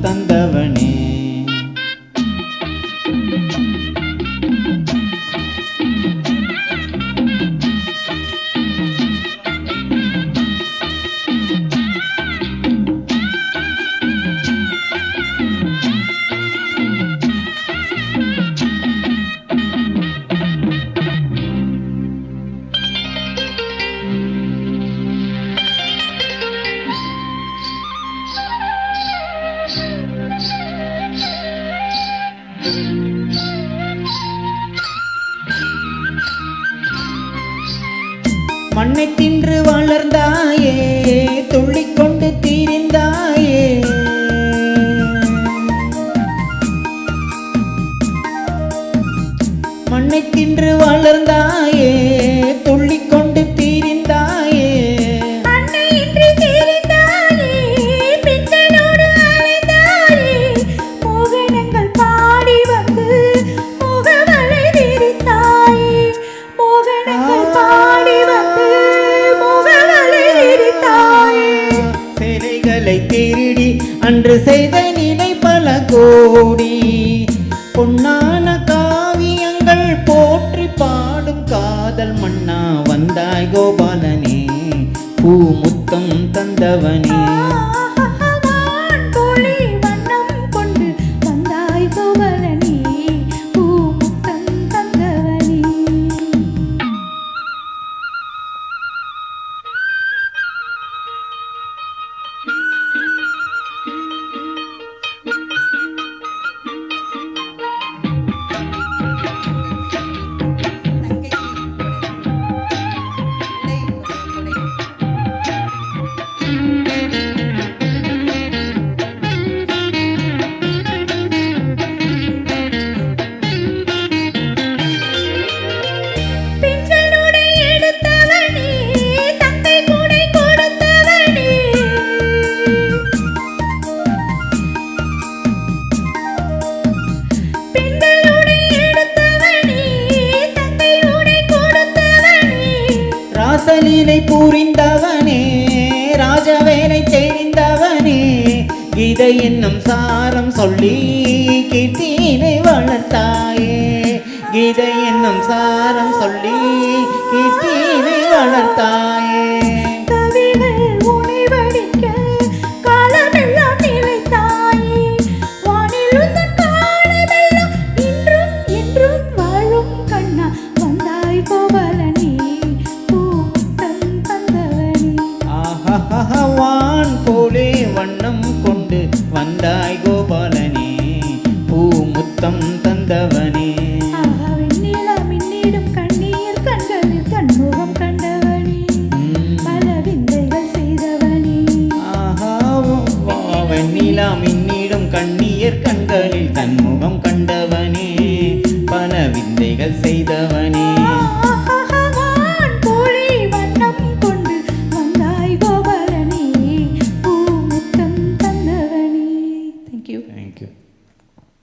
தந்தவனே. மண்ணை தின்று வளர்ந்தாயே, துள்ளிக்கொண்டு தீரிந்தாயே. மண்ணை தின்று வளர்ந்தாயே, துள்ளிக்கொண்டு தீரிந்தாயே. திருடி அன்று செய்த நிலை பல கோடி. பொன்னான காவியங்கள் போற்றி பாடும் காதல் மன்னா வந்தாய் கோபாலனே, பூமுத்தம் தந்தவனே. ராசலீலை புரிந்தவனே, ராஜவேலை தெரிந்தவனே. கீதை என்னும் சாரம் சொல்லி கீர்த்தியினை வளர்த்தாயே. கீதை என்னும் சாரம் சொல்லி கீர்த்தியினை வளர்த்தாயே. வான் போலே வண்ணம் கொண்டு வந்தாய் கோபாலனே, பூமுத்தம் தந்தவனே. வெண்ணிலம் கண்ணீர் கண்களில் கண்முகம் கண்டவனே, பல விந்தைகள் செய்தவனே. வெண்ணிலம் இன்னிடும் கண்ணீர் கண்களில் தன்முகம் கண்டவனே, பல விந்தைகள் செய்தவனே.